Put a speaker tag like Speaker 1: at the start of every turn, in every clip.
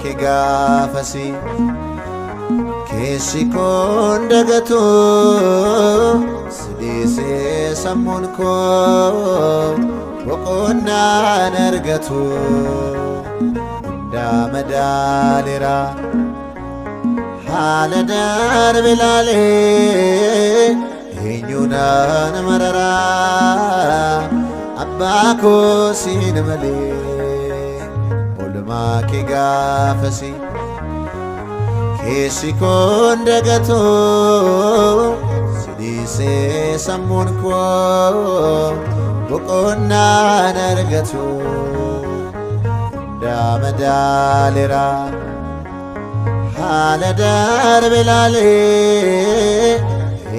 Speaker 1: ke gaafasi keessi koon dagatu sidhiise sammuun koo boqonnaan argatu hundaa madaaleera haala darbe ilaalee eenyuunaan mararaa abbaa koo siin malee oolmaa kee gaafasi keessi koon dagatu sidhiise sammuun koo boqonnaan argatu hundaa madaaleera haala darbe ilaalee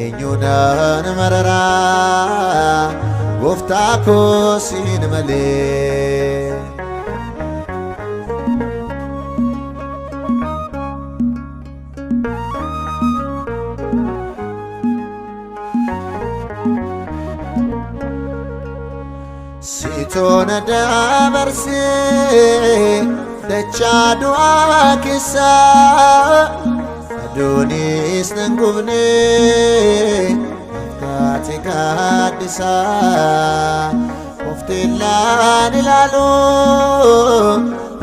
Speaker 1: eenyuunaan mararaa gooftaa koo siin malee Sitoona dabarsee dachaa du'aa keessa aduunis nan gubne taate gaaddisa ofteellaan ilaalu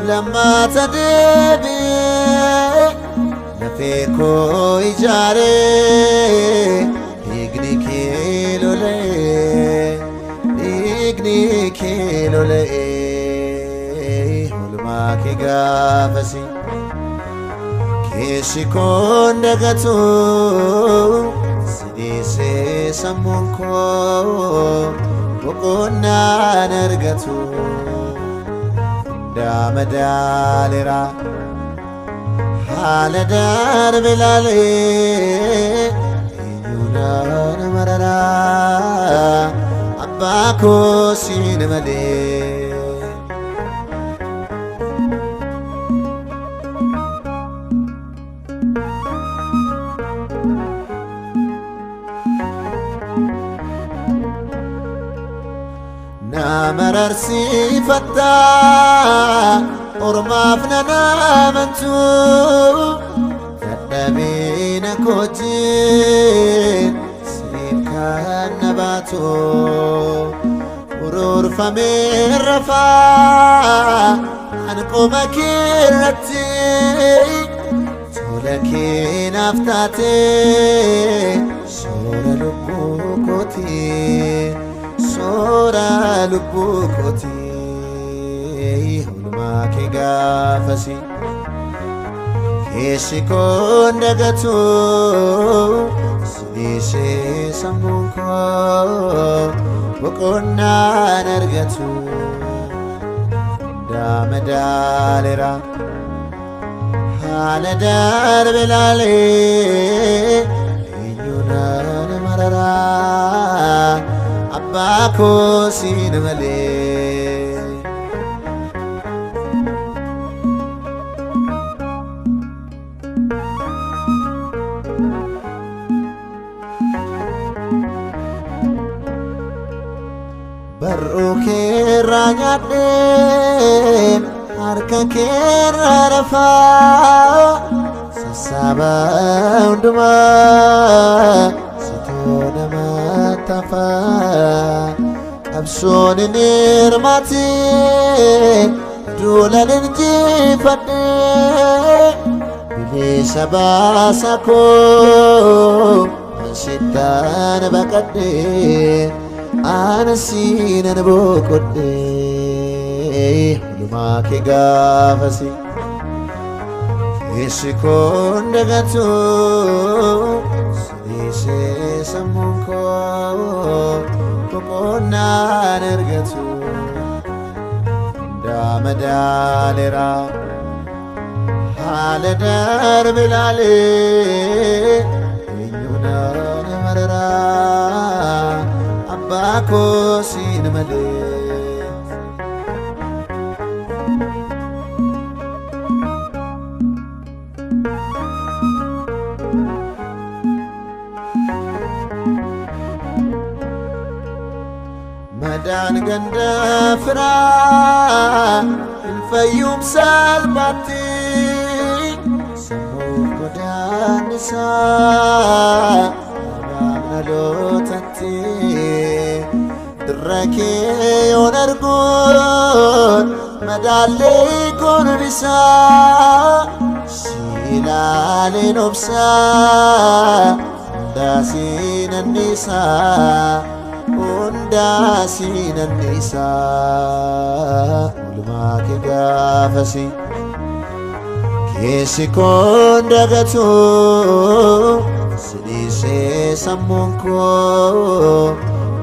Speaker 1: lammaata deebi'ee lafee koo ijaaree dhiigni kee lolee dhiigni kee lolee oolmaa kee gaafasi keessi koon dagatu sidhiise sammuun koo boqonnaan argatu hundaa madaaleera haala darbe ilaalee eenyuunaan mararaa abbaa koo siin malee na mararsiifatta ormaaf nan amantu dadhabina kootiin siin kan na baatu ururfamee rafaa an qoma kee irratti tola kee naaf taatee soora lubbuu kootii soora lubbuu kootii oolmaa kee gaafasi keessi koon dagatu sidhiise sammuun koo boqonnaan argatu hundaa madaaleera haala darbe ilaalee eenyuunaan mararaa abbaa koo siin malee barruu keerraa nyaadheen harka keerraa rafaa sassaabaa hundumaa sitoo namatti hafaa qabsoon hin hirmaatee duulan injifadhee bilisa baasa koo sittaan baqadhee anasiinan boqodhee oolmaa kee gaafasi keessi koon dagatu sidhiise sammuun koo boqonnaan argatu hundaa madaaleera haala darbe ilaalee eenyuunaan mararaa abbaa koo siin malee madaan ganda firaa ilfayyuum salphaatti bisa Nalotatti Dirrake yonargun Madalli kun bisa Silale nobsa Undasin nisa Undasin nisa Ulma ke gafasi Kesi kon dagatu Sidise sammunko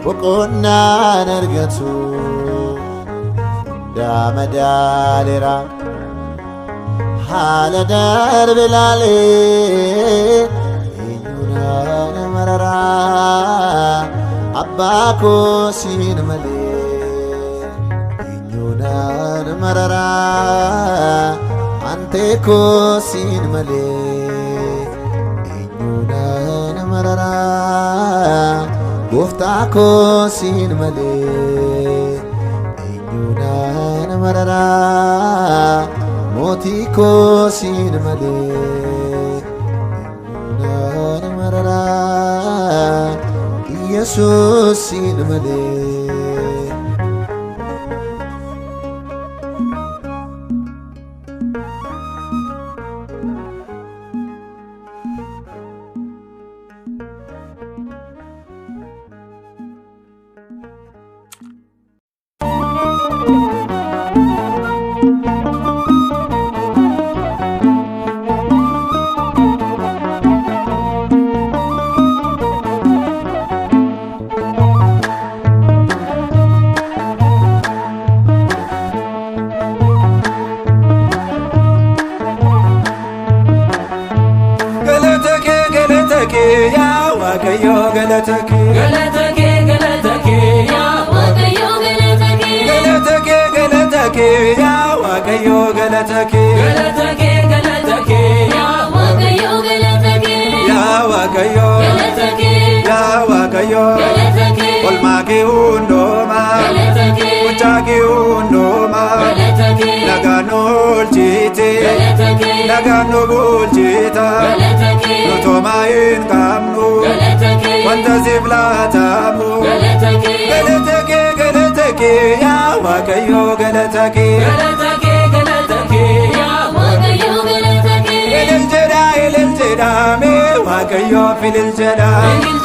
Speaker 1: Bukonna nargatu Da madalira Hala dar bilale Inyuna marara Abba ko sin male Inyuna marara Ante ko sin male Inyuna marara Gofta ko sin male Inyuna marara Moti ko sin male Inyuna marara Yesus sin male Waaqayyo galatake galatake galatake ya Waaqayyo galatake galatake galatake ya Waaqayyo galatake galatake galatake ya Waaqayyo galatake ya Waaqayyo galatake ya Waaqayyo galatake olmake undoma galatake uchake undoma galatake lagano olchite galatake lagano bolchita galatake notoma in kamnu Wanta ziflatamu Galatake Galatake Galatake Ya Waaqayyo Galatake Galatake Galatake Ya Waaqayyo Galatake Ilil jeda me Waaqayyo filil jeda Ilil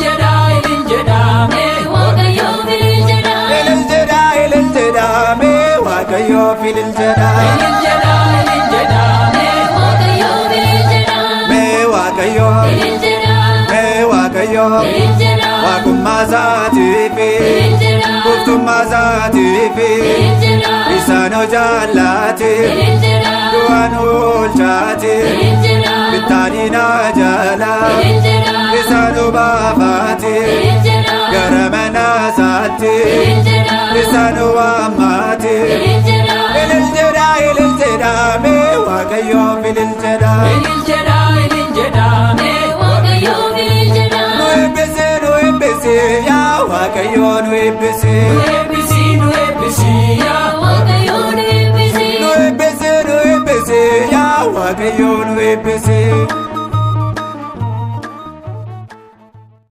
Speaker 1: jeda me Waaqayyo filil jeda Ilil jeda me Waaqayyo filil jeda Ilil jeda me Waaqayyo filil jeda Me Waaqayyo filil jeda Waaqayyo Waaqummaa isaatiifi Gooftummaa isaatiifi Isaan jaallate Du'aan oolchate Bittaadhiina jala Isaan baafate Gara mana isaatti Isaan waammate Ilil jedha mee Waaqayyo filil jedha Ilil jedha mee Waaqayyo filil jedha Nu ebbisi yaa Waaqayyo nu ebbisi Nu ebbisi yaa Waaqayyo nu ebbisi Nu ebbisi yaa Waaqayyo nu ebbisi